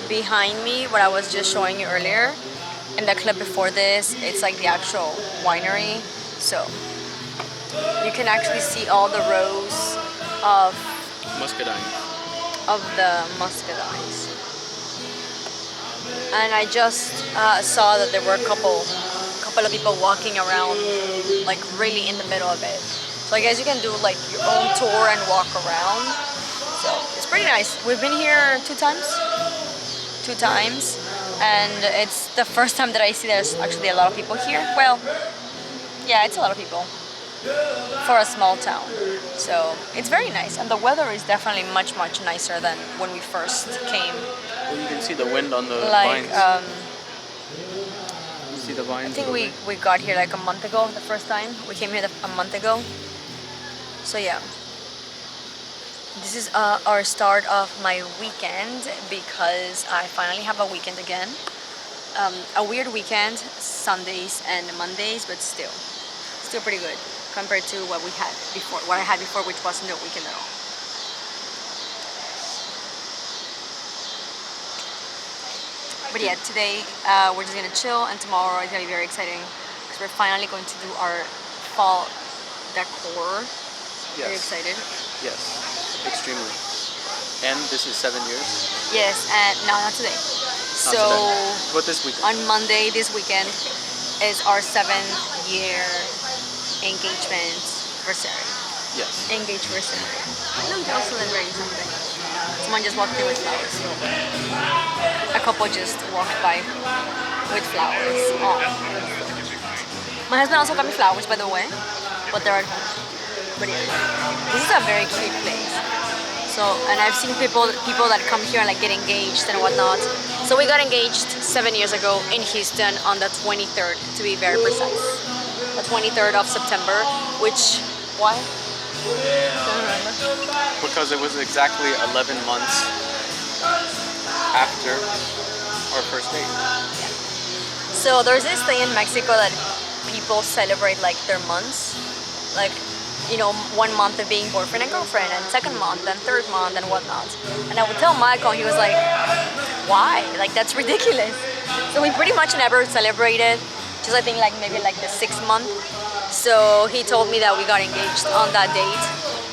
Behind me, what I was just showing you earlier, in the clip before this, it's like the actual winery. So you can actually see all the rows of the muscadines. And I just saw that there were a couple of people walking around, like really in the middle of it. So I guess you can do like your own tour and walk around. So it's pretty nice. We've been here two times, and it's the first time that I see there's actually a lot of people here. Well, yeah, it's a lot of people for a small town. So it's very nice, and the weather is definitely much nicer than when we first came. Well, you can see the wind on the Like, vines. You see the vines? I think we got here like a month ago, the first time. We came here a month ago. So yeah. This is our start of my weekend because I finally have a weekend again. A weird weekend, Sundays and Mondays, but still pretty good compared to what I had before, which was no weekend at all. But yeah, today we're just gonna chill, and tomorrow is gonna be very exciting because we're finally going to do our fall decor. Yes. Are you excited? Yes, extremely. And this is 7 years? Yes, and no, not today. Not today. But this weekend? On Monday, this weekend, is our 7th-year engagement anniversary. Yes. Engagement. I'm also celebrating something. Someone just walked in with flowers. A couple just walked by with flowers. Oh. My husband also got me flowers, by the way, but they're at home. But yeah, this is a very cute place. So, and I've seen people that come here and like get engaged and whatnot. So we got engaged 7 years ago in Houston on the 23rd, to be very precise. The 23rd of September, which, why? Don't remember. Because it was exactly 11 months after our first date. Yeah. So there's this thing in Mexico that people celebrate like their months. Like, you know, 1 month of being boyfriend and girlfriend, and 2nd month, and 3rd month, and whatnot. And I would tell Michael, he was like, why? Like, that's ridiculous. So we pretty much never celebrated, just I think like maybe like the 6th month. So he told me that we got engaged on that date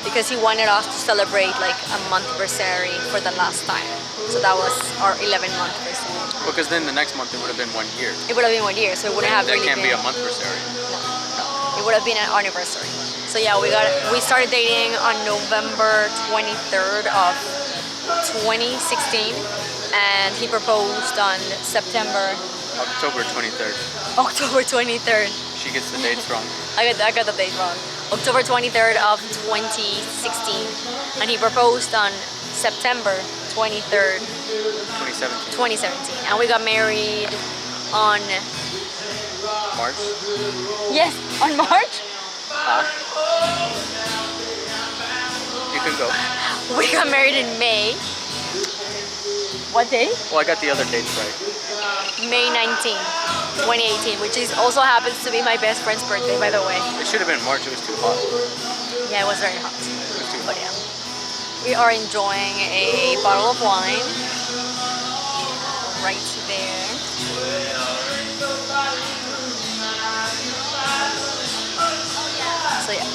because he wanted us to celebrate like a month anniversary for the last time. So that was our 11-month anniversary. Because then the next month it would have been 1 year. It would have been 1 year, so it wouldn't have really been. That can't be a month anniversary. No, it would have been an anniversary. So yeah, we started dating on November 23rd of 2016, and he proposed on October 23rd. October 23rd. She gets the dates wrong. I got the date wrong. October 23rd of 2016, and he proposed on September 23rd, 2017, and we got married on March. Yes, on March. You can go. We got married in May. What day? Well, I got the other dates right. May 19th, 2018, which is also happens to be my best friend's birthday, by the way. It should have been March. It was too hot. Yeah, it was very hot. It was too hot. But yeah, we are enjoying a bottle of wine right there. So yeah,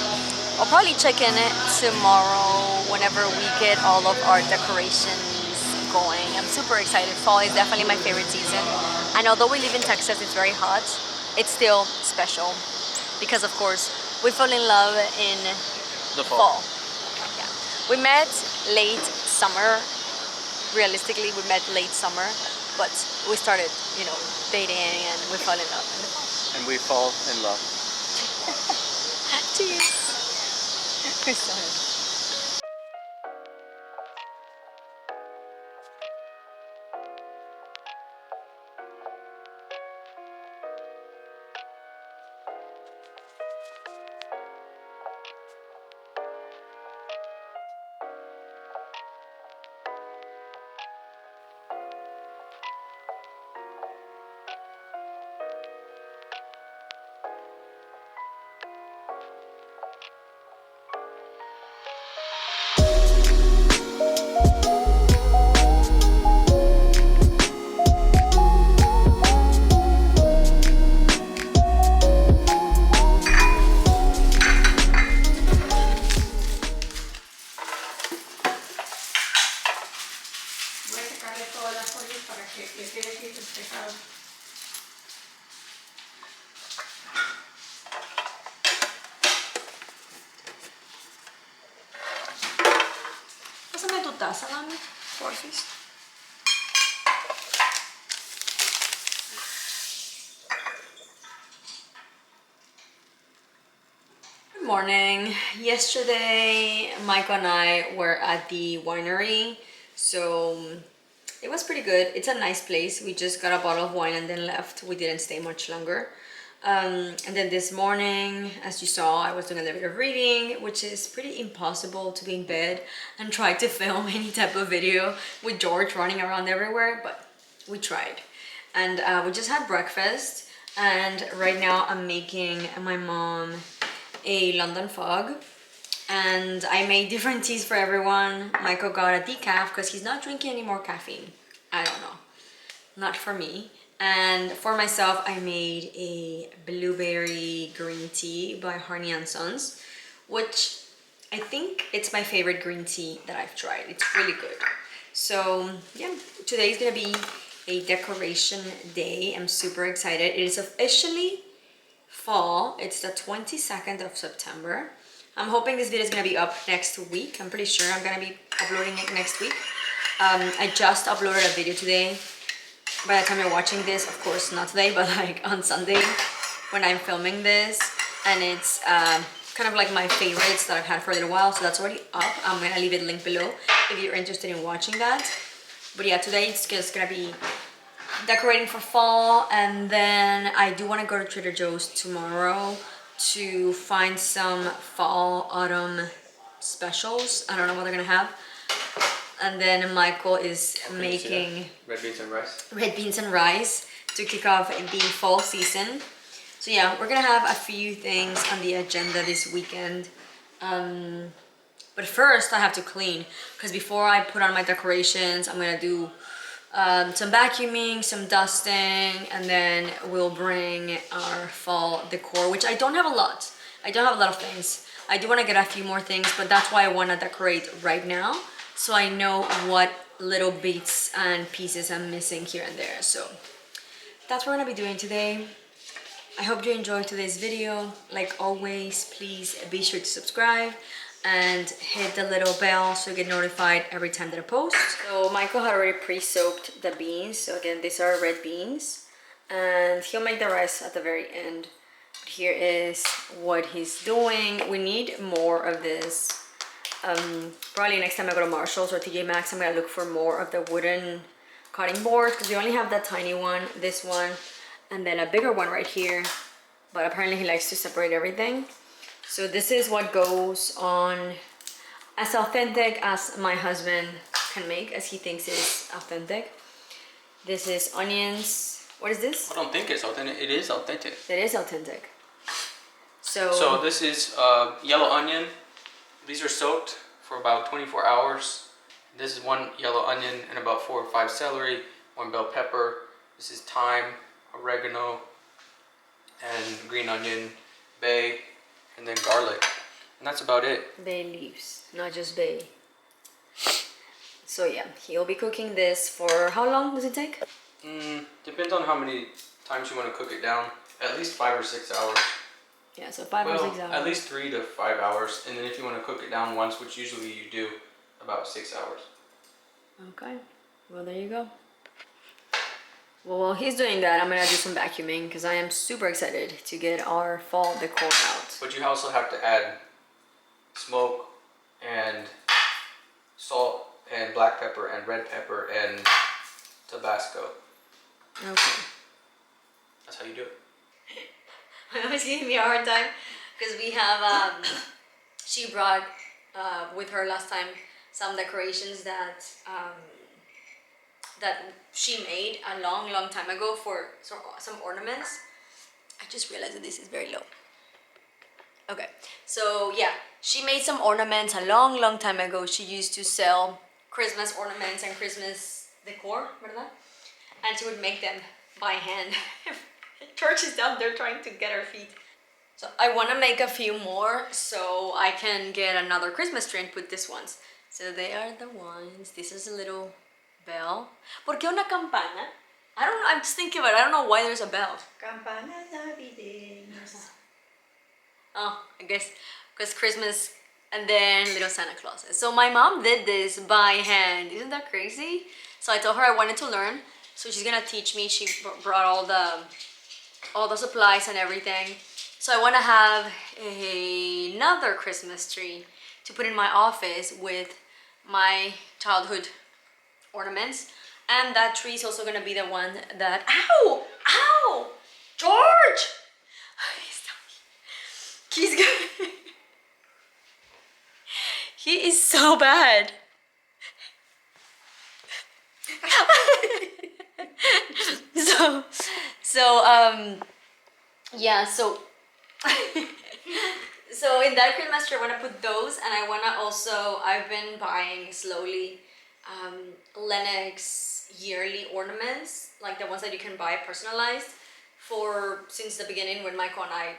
I'll probably check in tomorrow whenever we get all of our decorations going. I'm super excited. Fall is definitely my favorite season. And although we live in Texas, it's very hot, it's still special because of course we fell in love in the fall. Yeah. We met late summer. Realistically, we met late summer, but we started, you know, dating and we fell in love in the fall. And we fall in love. Cheers. We're sorry. taza, mami, porfis. Good morning. Yesterday, Michael and I were at the winery, so it was pretty good. It's a nice place. We just got a bottle of wine and then left. We didn't stay much longer. And then this morning, as you saw, I was doing a little bit of reading, which is pretty impossible to be in bed and try to film any type of video with George running around everywhere, but we tried. And we just had breakfast, and right now I'm making my mom a London fog, and I made different teas for everyone. Michael got a decaf because he's not drinking any more caffeine. I don't know, not for me. And for myself, I made a blueberry green tea by Harney & Sons, which I think it's my favorite green tea that I've tried. It's really good. So yeah, today is gonna be a decoration day. I'm super excited. It is officially fall. It's the 22nd of September. I'm hoping this video is gonna be up next week. I'm pretty sure I'm gonna be uploading it next week. I just uploaded a video today. By the time you're watching this, of course not today, but like on Sunday when I'm filming this, and it's kind of like my favorites that I've had for a little while, so that's already up. I'm gonna leave it linked below if you're interested in watching that. But yeah, today it's just gonna be decorating for fall, and then I do want to go to Trader Joe's tomorrow to find some fall autumn specials. I don't know what they're gonna have. And then Michael is making red beans and rice. Red beans and rice to kick off the fall season. So yeah, we're gonna have a few things on the agenda this weekend. But first I have to clean, because before I put on my decorations, I'm gonna do some vacuuming, some dusting, and then we'll bring our fall decor, which I don't have a lot. I don't have a lot of things. I do want to get a few more things, but that's why I want to decorate right now, so I know what little bits and pieces I'm missing here and there. So that's what we're gonna be doing today. I hope you enjoyed today's video. Like always, please be sure to subscribe and hit the little bell so you get notified every time that I post. So Michael had already pre-soaked the beans. So again, these are red beans, and he'll make the rest at the very end. But here is what he's doing. We need more of this. Probably next time I go to Marshall's or TJ Maxx, I'm gonna look for more of the wooden cutting board, because we only have that tiny one, this one, and then a bigger one right here. But apparently he likes to separate everything. So this is what goes on, as authentic as my husband can make, as he thinks is authentic. This is onions. What is this? I don't think it's authentic. It is authentic. It is authentic. So this is yellow onion. These are soaked for about 24 hours. This is one yellow onion and about 4 or 5 celery, 1 bell pepper. This is thyme, oregano, and green onion, bay, and then garlic. And that's about it. Bay leaves, not just bay. So yeah, he'll be cooking this for how long does it take? Depends on how many times you want to cook it down. At least 5 or 6 hours. Yeah, so 5 or 6 hours. At least 3 to 5 hours. And then if you want to cook it down once, which usually you do, about 6 hours. Okay, well there you go. Well, while he's doing that, I'm gonna do some vacuuming, because I am super excited to get our fall decor out. But you also have to add smoke and salt and black pepper and red pepper and Tabasco. Okay. That's how you do it. My mom is giving me a hard time because we have, she brought with her last time some decorations that that she made a long time ago for some ornaments. I just realized that this is very low. Okay, so yeah, she made some ornaments a long time ago. She used to sell Christmas ornaments and Christmas decor, ¿verdad? And she would make them by hand. George is down there trying to get her feet. So I want to make a few more so I can get another Christmas tree and put these ones. So they are the ones. This is a little bell. ¿Por qué una campana? I don't know. I'm just thinking about it. I don't know why there's a bell. Campanas navideñas. Oh, I guess because Christmas and then little Santa Clauses. So my mom did this by hand. Isn't that crazy? So I told her I wanted to learn. So she's gonna teach me. She brought all the supplies and everything. So I want to have another Christmas tree to put in my office with my childhood ornaments. And that tree is also gonna be the one that, ow, George! He's good. He is so bad. Yeah, so so in that Christmas tree I want to put those, and I want to also, I've been buying slowly Lennox yearly ornaments, like the ones that you can buy personalized since the beginning when Michael and I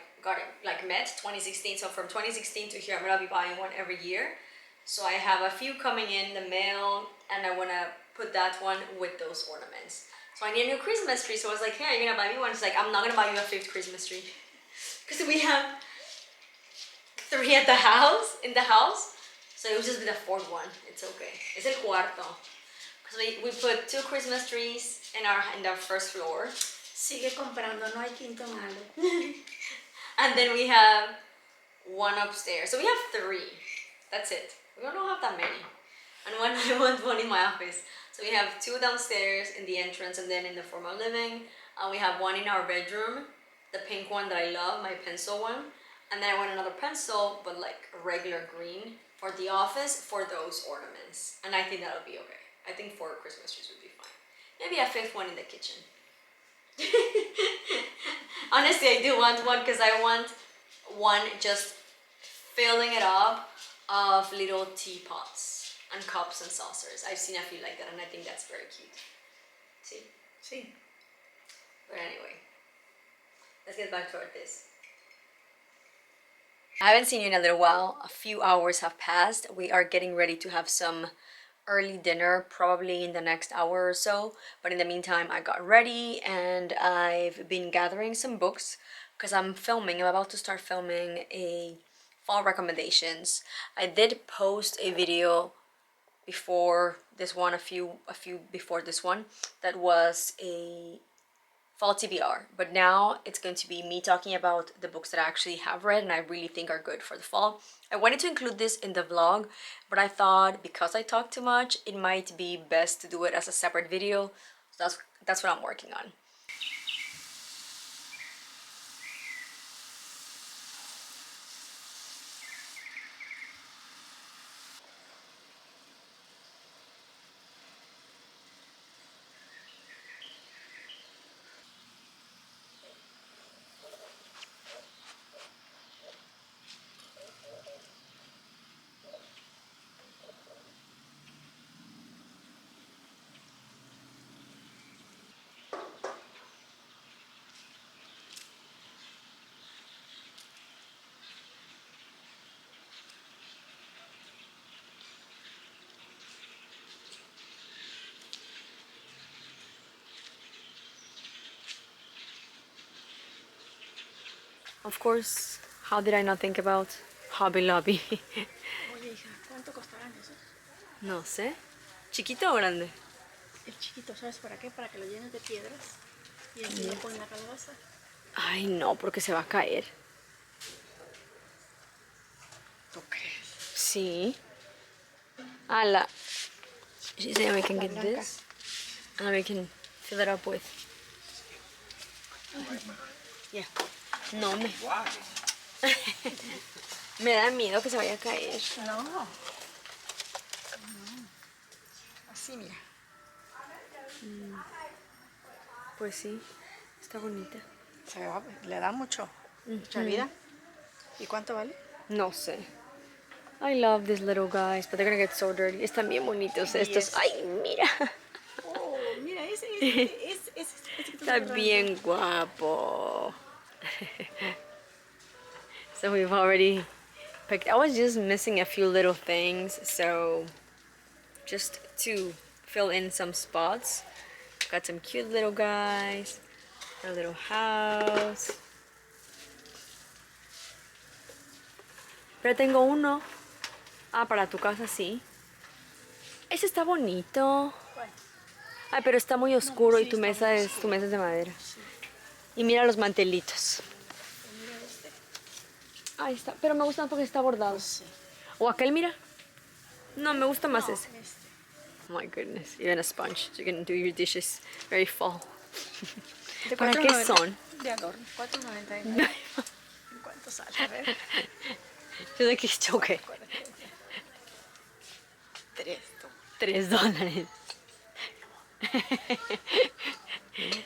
met 2016. So from 2016 to here I'm gonna be buying one every year. So I have a few coming in the mail, and I want to put that one with those ornaments. So I need a new Christmas tree. So I was like, hey, are you gonna buy me one? She's like, I'm not gonna buy you a fifth Christmas tree because we have 3 at in the house. So it will just be the 4th one. It's okay. It's el cuarto. Because we put 2 Christmas trees in our first floor. Sigue comprando, no hay quinto malo. And then we have 1 upstairs. So we have 3. That's it. We don't have that many. And one in my office. So we have 2 downstairs in the entrance, and then in the formal living. And we have 1 in our bedroom, the pink one that I love, my pencil one. And then I want another pencil, but like regular green, for the office, for those ornaments. And I think that'll be okay. I think 4 Christmas trees would be fine. Maybe a 5th one in the kitchen. Honestly, I do want one because I want one just filling it up of little teapots and cups and saucers. I've seen a few like that, and I think that's very cute. See? Sí. But anyway, let's get back to this. I haven't seen you in a little while. A few hours have passed. We are getting ready to have some early dinner, probably in the next hour or so. But in the meantime, I got ready and I've been gathering some books because I'm about to start filming a fall recommendations. I did post a video before this one, a few before this one, that was a fall TBR, but now it's going to be me talking about the books that I actually have read and I really think are good for the fall. I wanted to include this in the vlog, but I thought because I talk too much, it might be best to do it as a separate video. So that's what I'm working on. Of course, how did I not think about Hobby Lobby? Oye, hija, ¿cuánto costarán esos? No sé. ¿Chiquito o grande? El chiquito, ¿sabes para qué? Para que lo llenes de piedras y encima ponen la calabaza. Ay, no, porque se va a caer. ¿Tú crees? Sí. Ala. She said we can get this and we can fill it up with. Yeah. No me. Me da miedo que se vaya a caer. No. Así, mira. Pues sí, está bonita. Le da mucha vida. ¿Y cuánto vale? No sé. I love these little guys, but they're gonna get so dirty. Están bien bonitos estos. Ay, mira. Oh, mira, ese Está bien guapo. So we've already picked. I was just missing a few little things, so just to fill in some spots. Got some cute little guys, a little house. Pero tengo uno Ah, para tu casa sí. Ese está bonito. ¿Cuál? Ay, pero está muy oscuro sí, y tu está mesa muy es oscuro. de madera. Sí. Y mira los mantelitos. Mira este. Ahí está, pero me gusta porque está bordado. Sí. O aquel, mira. No, me gusta más No, ese. este. Oh my goodness, even a sponge. So you can do your dishes very full. ¿De ¿Para qué son? De adorno. 4.99. ¿En cuánto sale? A ver. Yo de que choque. 3. $3.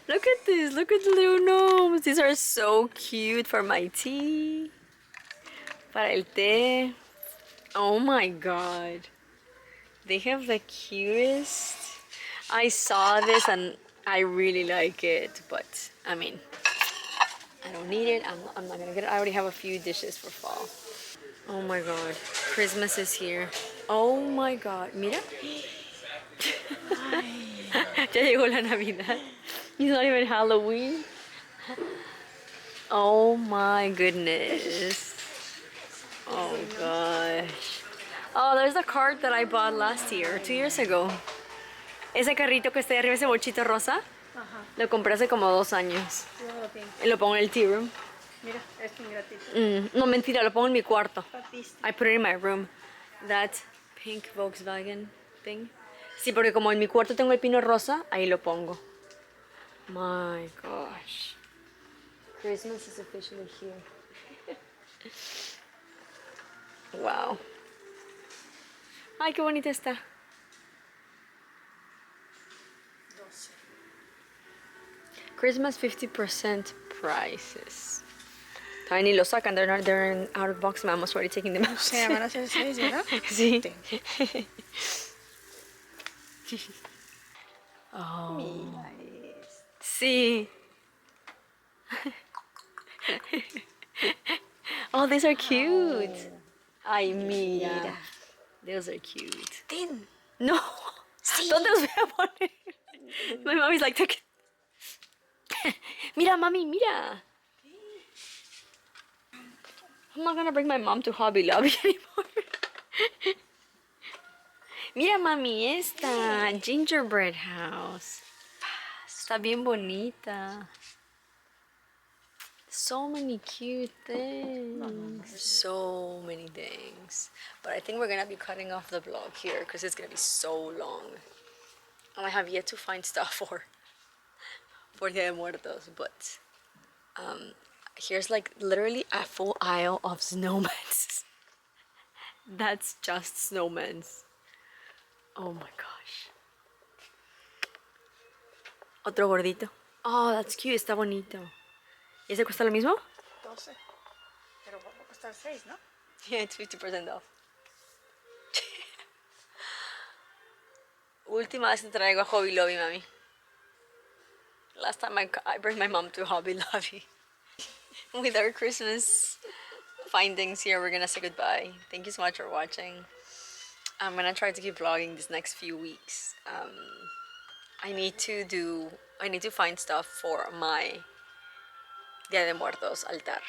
Look at this. Look at the little gnomes. These are so cute for my tea. Para el té. Oh my god. They have the cutest. I saw this and I really like it, but I mean, I don't need it. I'm not gonna get it. I already have a few dishes for fall. Oh my god. Christmas is here. Oh my god. Mira. Ya llegó la Navidad. It's not even Halloween. Oh my goodness. Oh gosh. Oh, there's a cart that I bought last year, 2 years ago. Ese carrito que está ahí arriba, ese bochito rosa, Ajá. lo compré hace como 2 años. Yo no lo tengo. Y lo pongo en el tea room. Mira, es un gratito. No, mentira, lo pongo en mi cuarto. Papista. I put it in my room. That pink Volkswagen thing. Sí, porque como en mi cuarto tengo el pino rosa, ahí lo pongo. My gosh. Christmas is officially here. Wow. Ay, qué bonita está. 12. Christmas 50% prices. Todavía ni lo sacan, they're in out of box. My mom's already taking them out. O sea, van a ser 6, ¿verdad? Sí. Ten. Oh. Mira esto. Sí. Oh, these are cute. Ay, mira. Those are cute. Ten. No. ¿Dónde los voy a poner? My mommy's like, take it. Mira, mami, mira. I'm not gonna bring my mom to Hobby Lobby anymore. Mira, mami, esta gingerbread house. Está bien bonita. So many cute things. So many things. But I think we're gonna be cutting off the vlog here because it's gonna be so long. And I have yet to find stuff for Dia de Muertos, but here's like literally a full aisle of snowmans. That's just snowmans. Oh my gosh. Otro gordito. Oh, that's cute, está bonito. ¿Y ese cuesta lo mismo? 12. Pero va a costar 6, ¿no? Yeah, it's 50% off. Última vez que traigo a Hobby Lobby, mami. Last time I bring my mom to Hobby Lobby. With our Christmas findings here, we're gonna say goodbye. Thank you so much for watching. I'm gonna try to keep vlogging these next few weeks. I need to find stuff for my Dia de Muertos altar.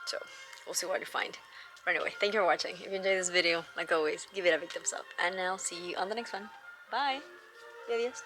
So we'll see what I find. But anyway, thank you for watching. If you enjoyed this video, like always, give it a big thumbs up. And I'll see you on the next one. Bye. Adios.